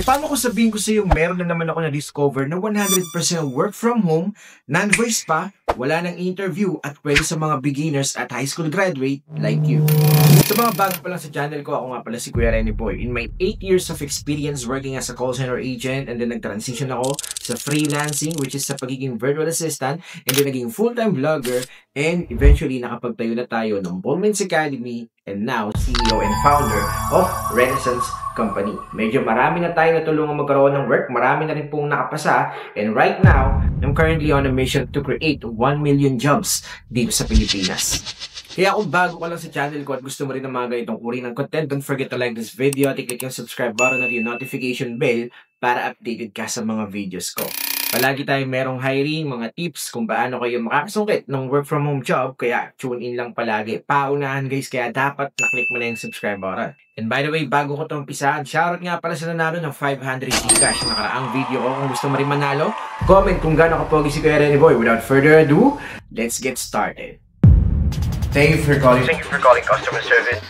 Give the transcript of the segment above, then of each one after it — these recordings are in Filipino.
Paano ko sabihin ko sa iyo, meron na naman ako na-discover na 100% work from home, non-voice pa, wala nang interview at pwede sa mga beginners at high school graduate like you. Sa mga bago pa lang sa channel ko, ako nga pala si Kuya Renny Boy. In my 8 years of experience working as a call center agent, and then nag-transition ako sa freelancing, which is sa pagiging virtual assistant, and then naging full-time vlogger, and eventually nakapagtayo na tayo ng Boldmans Academy, and now CEO and founder of Renaissance Company. Medyo marami na tayo natulungan magkaroon ng work, marami na rin pong nakapasa, and right now, I'm currently on a mission to create 1 million jobs dito sa Pilipinas. Kaya kung bago ka lang sa channel ko at gusto mo rin ng mga ganitong uri ng content, don't forget to like this video at i-click yung subscribe button at yung notification bell para updated ka sa mga videos ko. Palagi tayong merong hiring, mga tips kung paano kayo makakasungkit ng work from home job, kaya tune in lang palagi. Paunahan guys, kaya dapat na-click mo na yung subscribe button. And by the way, bago ko itong umpisahan, shoutout nga pala sa nanalo ng 500 Gcash nakaraang video ko. Kung gusto mo rin manalo, comment kung gaano kapogi si Kuya Renny Boy. Without further ado, let's get started. Thank you for calling customer service.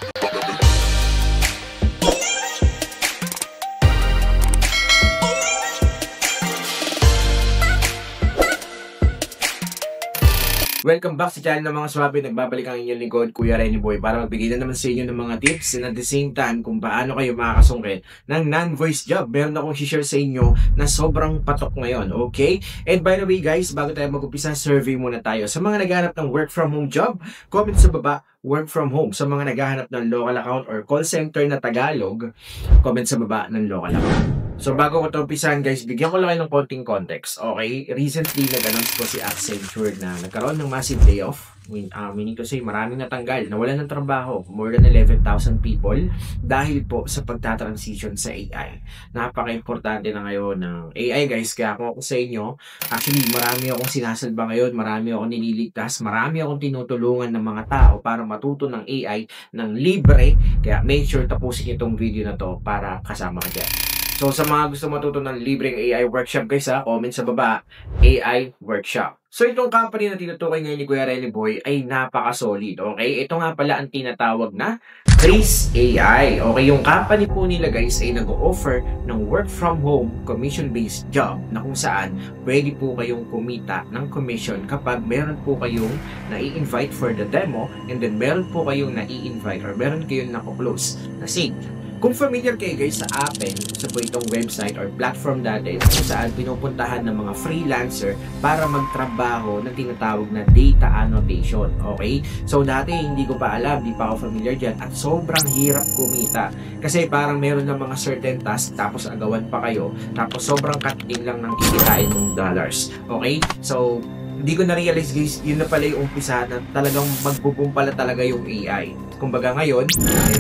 Welcome back sa channel ng mga swabe. Nagbabalik ang inyong lingkod, Kuya Renny Boy, para magbigay na naman sa inyo ng mga tips and at the same time kung paano kayo makakasungkit ng non-voice job. Meron akong share sa inyo na sobrang patok ngayon, okay? And by the way guys, bago tayo mag-upisa, survey muna tayo. Sa mga naghahanap ng work from home job, comment sa baba, work from home. Sa mga naghahanap ng local account or call center na Tagalog, comment sa baba ng local account. So bago ko ito umpisahan guys, bigyan ko lang kayo ng konting context, okay? Recently, nag-announce po si Accenture na nagkaroon ng massive layoff. Meaning to say, maraming natanggal, nawalan ng trabaho, more than 11,000 people dahil po sa pagtatransition sa AI. Napaka-importante na ngayon ng AI guys, kaya kung ako sa inyo, actually marami akong sinasalba ngayon, marami akong nililigtas, marami akong tinutulungan ng mga tao para matuto ng AI ng libre, kaya make sure tapusin itong video na to para kasama ka dyan. So sa mga gusto matuto ng libreng AI workshop guys comment sa baba, AI workshop. So itong company na tinutukoy ngayon ni Kuya Renny Boy ay napaka-solid, okay? Ito nga pala ang tinatawag na Chris AI. Okay, yung company po nila guys ay nag-o-offer ng work from home commission-based job na kung saan pwede po kayong kumita ng commission kapag meron po kayong nai-invite for the demo, and then meron po kayong nai-invite or meron kayong nako-close na seat. Kung familiar kayo guys sa Appen, sa po itong website or platform natin kung saan pinupuntahan ng mga freelancer para magtrabaho na tinatawag na data annotation, okay? So dati hindi ko pa alam, hindi pa ako familiar dyan at sobrang hirap kumita kasi parang meron ng mga certain task tapos agawan pa kayo tapos sobrang cutting lang ng kikitain ng dollars, okay? So hindi ko na-realize guys, yun na pala yung umpisa na talagang magbo-boom pala talaga yung AI. Kumbaga ngayon,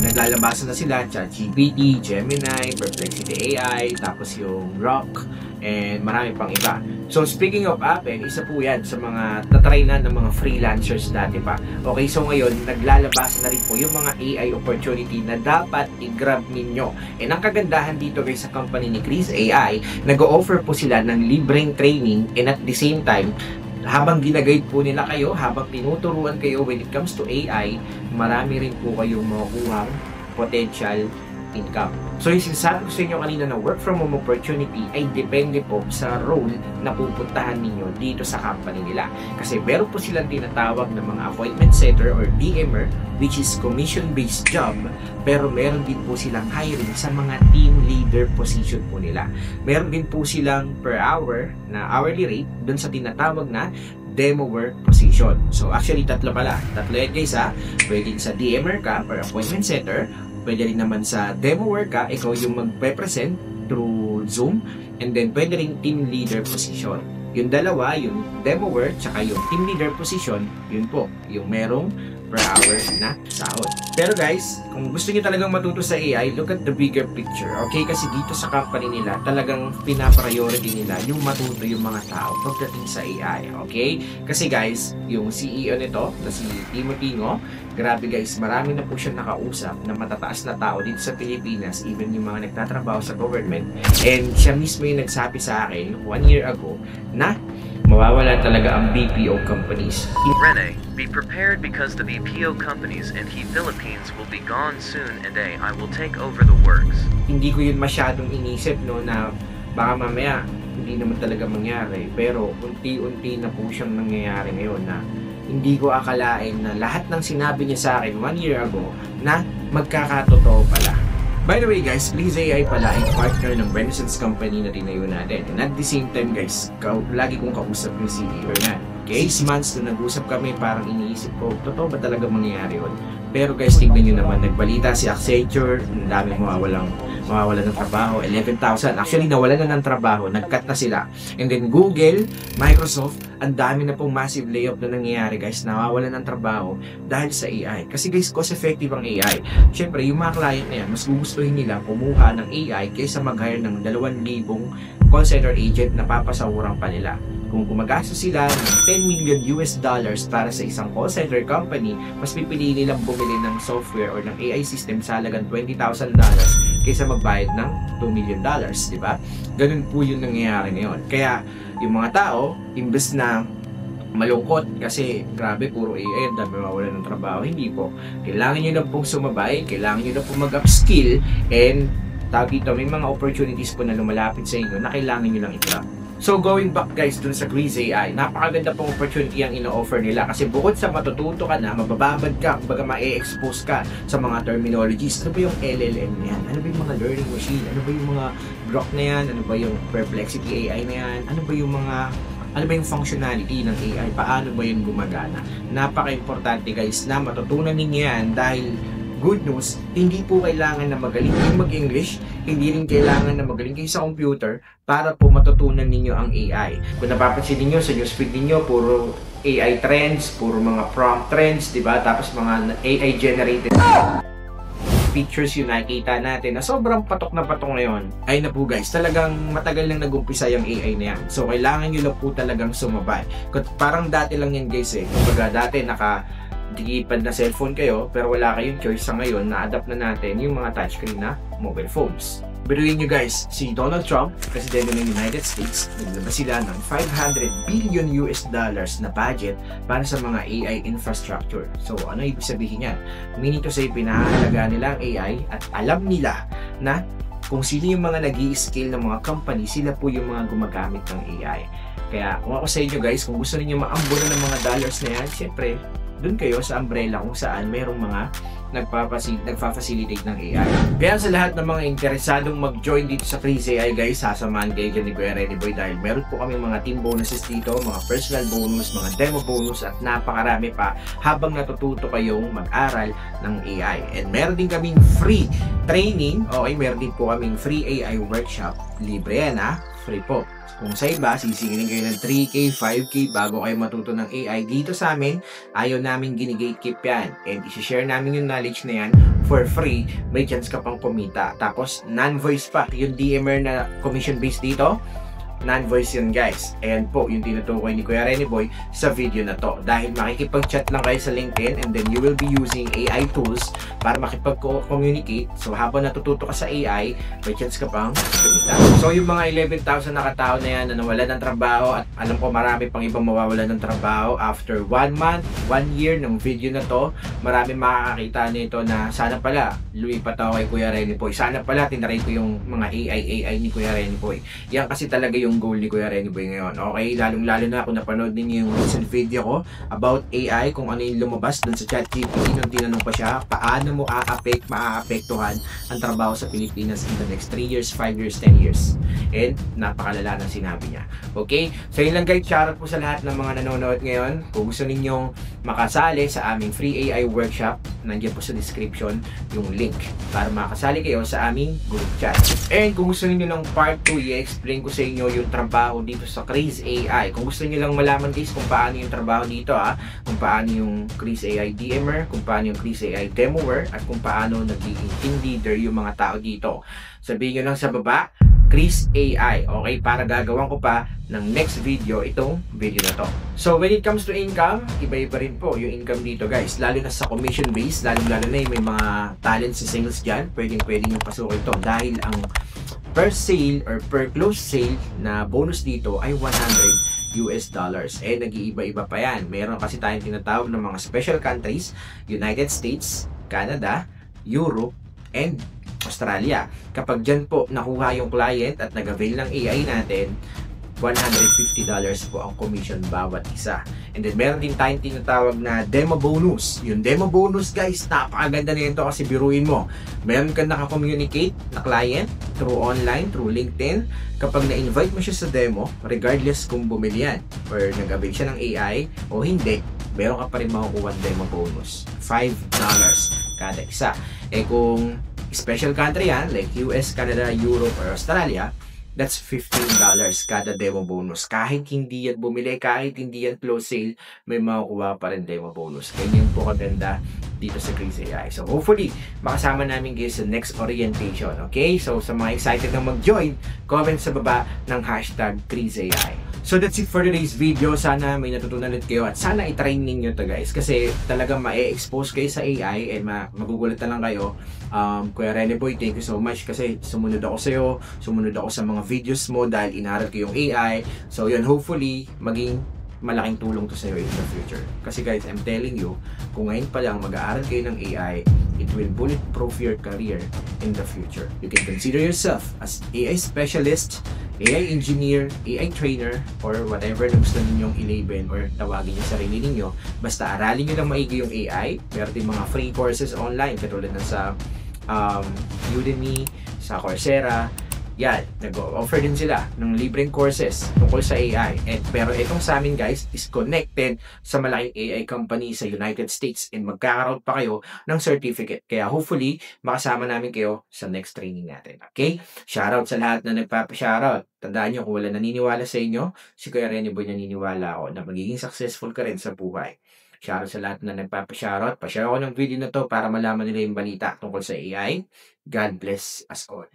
naglalabasan na sila, ChatGPT, Gemini, Perplexity AI, tapos yung Grok, and marami pang iba. So speaking of Appen, isa po yan sa mga natry na ng mga freelancers dati pa. Okay, so ngayon, naglalabasan na rin po yung mga AI opportunity na dapat i-grab ninyo. And ang kagandahan dito guys sa company ni Chris AI, nag-o-offer po sila ng libreng training, and at the same time, habang ginaguide po nila kayo, habang tinuturuan kayo when it comes to AI, marami rin po kayong makukuhang potential income. So yung sinasabi ko sa inyo kanina na work from home opportunity ay depende po sa role na pupuntahan ninyo dito sa company nila. Kasi meron po silang tinatawag na mga appointment setter or DMer, which is commission-based job, pero meron din po silang hiring sa mga team leader position po nila. Meron din po silang per hour na hourly rate dun sa tinatawag na demo work position. So actually tatlo pala. Tatlo yan guys Pwede sa DMer ka or appointment setter, pwede rin naman sa demo work ka, ikaw yung magpe-present through Zoom, and then pwede rin team leader position. Yung dalawa, yung demo work tsaka yung team leader position, yun po, yung merong per hour na sahod. Pero guys, kung gusto niyo talagang matuto sa AI, look at the bigger picture, okay? Kasi dito sa company nila, talagang pinapriority nila yung matuto yung mga tao pagdating sa AI, okay? Kasi guys, yung CEO nito, na si Timothy Ngo, grabe guys, marami na po siya nakausap na matataas na tao dito sa Pilipinas, even yung mga nagtatrabaho sa government. And siya mismo yung nagsabi sa akin 1 year ago na mawawala talaga ang BPO companies. Rene, be prepared because the BPO companies and He Philippines will be gone soon and I will take over the works. Hindi ko yun masyadong inisip no na baka mamaya hindi naman talaga mangyari, pero unti-unti na po siyang nangyayari ngayon na hindi ko akalain na lahat ng sinabi niya sa akin 1 year ago na magkakatotoo pala. By the way guys, Please AI pala ay partner ng Renaissance Company na tinayo natin. And at the same time guys, lagi kong kausap yung CEO na. Okay, 6 months na nag-usap kami, parang iniisip ko, totoo ba talaga mangyayari yun? Pero guys, tignan nyo naman, nagbalita si Accenture, ang daming mawawalan ng trabaho, 11,000. Actually, nawalan na ng trabaho, nag-cut na sila. And then Google, Microsoft, ang dami na pong massive layoff na nangyayari guys, nawawalan ng trabaho dahil sa AI. Kasi guys, cost-effective ang AI. Siyempre, yung mga client na yan, mas gugustuhin nila kumuha ng AI kaysa mag-hire ng 2,000 call center agent na papasawurang pa nila. Kung gumagastos sila ng $10 million para sa isang call center company, mas pipiliin nilang bumili ng software or ng AI system sa halagang $20,000 kaysa magbayad ng $2 million, di ba? Ganun po yung nangyayari ngayon. Kaya yung mga tao, imbes na malungkot kasi grabe puro AI, dami mawawalan ng trabaho, hindi po. Kailangan nyo na pong sumabay, kailangan nyo na pong mag-upskill, and tawag dito, may mga opportunities po na lumalapit sa inyo na kailangan nyo lang i-grab. So going back guys dun sa Grease AI, napakaganda pong opportunity ang ino-offer nila kasi bukod sa matututo ka na, mabababad ka, kumbaga ma-expose ka sa mga terminologies. Ano ba yung LLM na yan? Ano ba yung mga learning machine? Ano ba yung mga Grok na yan? Ano ba yung Perplexity AI na yan? Ano ba yung functionality ng AI? Paano ba yun gumagana? Napaka-importante guys na matutunan ninyo yan dahil good news, hindi po kailangan na magaling kayo mag-English, hindi rin kailangan na magaling kayo sa computer para po matutunan ninyo ang AI. Kung napapansin niyo sa newsfeed niyo, puro AI trends, puro mga prompt trends, di ba? Tapos mga AI generated pictures yung nakikita natin na sobrang patok na patok ngayon. Ay na po guys, talagang matagal nang nag-umpisa yung AI na yan. So kailangan nyo lang po talagang sumabay. Parang dati lang yan guys eh. Kumbaga dati digipad na cellphone kayo pero wala kayong choice. Sa ngayon na-adapt na natin yung mga touchscreen na mobile phones. Biruin nyo guys, si Donald Trump, presidente ng United States, naglabas sila ng $500 billion na budget para sa mga AI infrastructure. So ano ibig sabihin yan? Meaning to say, pinahalaga nila ang AI at alam nila na kung sino yung mga nag-i-scale ng mga company, sila po yung mga gumagamit ng AI. Kaya kung ako sa inyo guys, kung gusto niyo maambulan ng mga dollars na yan, syempre, doon kayo sa umbrella kung saan mayroong mga nagfa-facilitate ng AI. Kaya sa lahat ng mga interesadong mag-join dito sa Freeze AI guys, sasamahan kayo dyan ni Kuya Rene Boy dahil meron po kami mga team bonuses dito, mga personal bonus, mga demo bonus at napakarami pa habang natututo kayong mag-aral ng AI. And meron din kaming free training, okay, meron din po kaming free AI workshop. Libre yan free po. Kung sa iba, sisingilin kayo ng 3K, 5K bago kayo matuto ng AI. Dito sa amin, ayaw namin gini-gatekeep yan. And isi-share namin yung knowledge na yan for free. May chance ka pang kumita. Tapos, non-voice pa. Yung DMR na commission-based dito, non-voice yun guys. Ayan po yung tinutukoy ni Kuya Rene Boy sa video na to. Dahil makikipag-chat lang kayo sa LinkedIn and then you will be using AI tools para makipag-communicate. So habang natututo ka sa AI, may chance ka pang kumita. So yung mga 11,000 na katao na yan na nawalan ng trabaho at alam ko marami pang ibang mawawalan ng trabaho after 1 month, 1 year ng video na to, marami makakakita nito na sana pala lumipat ako kay Kuya Rene Boy. Sana pala tinaray ko yung mga AI ni Kuya Rene Boy. Yan kasi talaga yung goal ni Kuya Rene Boy ngayon. Okay, lalong-lalo na kung napanood ninyo yung recent video ko about AI, kung ano yung lumabas dun sa ChatGPT nung tinanong pa siya, paano mo maaapektuhan ang trabaho sa Pilipinas in the next 3 years, 5 years, 10 years. And napakalala ng sinabi niya. Okay? So yun lang guys, shoutout po sa lahat ng mga nanonood ngayon. Kung gusto ninyong makasali sa aming free AI workshop, nandiyan po sa description yung link para makasali kayo sa aming group chat. And kung gusto niyo ng part 2, i-explain ko sa inyo yung trabaho dito sa Grease AI. Kung gusto niyo lang malaman guys kung paano yung trabaho dito kung paano yung Grease AI DMer, kung paano yung Grease AI Demoer, at kung paano nagiging team leader yung mga tao dito, sabihin nyo lang sa baba, Grease AI, okay? Para gagawin ko pa ng next video itong video na to. So when it comes to income, iba-iba rin po yung income dito guys, lalo na sa commission base, lalo na yung may mga talent sa sales dyan, pwedeng yung pasukin ito dahil ang per sale or per close sale na bonus dito ay 100 US dollars. Nag-iiba-iba pa yan. Meron kasi tayong tinatawag ng mga special countries, United States, Canada, Europe, and Australia. Kapag dyan po nakuha yung client at nag-avail ng AI natin, $150 po ang commission bawat isa. And then meron din tayong tinatawag na demo bonus. Yung demo bonus guys, napakaganda nito kasi biruin mo. Meron kang naka-communicate na client through online, through LinkedIn. Kapag na-invite mo siya sa demo, regardless kung bumili yan or nag-avail siya ng AI o hindi, meron ka pa rin makukuha demo bonus. $5 kada isa. Kung special country yan, like US, Canada, Europe, or Australia, that's $15 kada demo bonus. Kahit hindi yan bumili, kahit hindi yan close sale, may makukuha pa rin demo bonus. Ganyan po kaganda dito sa Crazy AI. So hopefully, makasama namin kayo sa next orientation. Okay? So sa mga excited na mag-join, comment sa baba ng hashtag Crazy AI. So that's it for today's video. Sana may natutunan ulit kayo at sana i-try ninyo to guys. Kasi talagang ma-expose kayo sa AI and magugulat na lang kayo. Kuya Rene Boy, thank you so much kasi sumunod ako sa'yo, sumunod ako sa mga videos mo dahil inaral ko yung AI. So yun, hopefully, maging malaking tulong to sa'yo in the future. Kasi guys, I'm telling you, kung ngayon pa lang mag-aaral kayo ng AI, it will bulletproof your career in the future. You can consider yourself as AI specialist, AI engineer, AI trainer, or whatever na gusto ninyong i-label or tawagin yung sarili ninyo. Basta aralin nyo lang maigi yung AI. Meron din mga free courses online katulad na sa Udemy, sa Coursera. Yan, nag-offer din sila ng libreng courses tungkol sa AI. Pero itong sa amin guys is connected sa malaking AI company sa United States and magkakaroon pa kayo ng certificate. Kaya hopefully, makasama namin kayo sa next training natin. Okay? Shoutout sa lahat na nagpapa-shoutout. Tandaan nyo, kung wala naniniwala sa inyo, si Kuya Rene Boy naniniwala ako na magiging successful ka rin sa buhay. Shoutout sa lahat na nagpapa-shoutout. Pa-share ako ng video na to para malaman nila yung balita tungkol sa AI. God bless us all.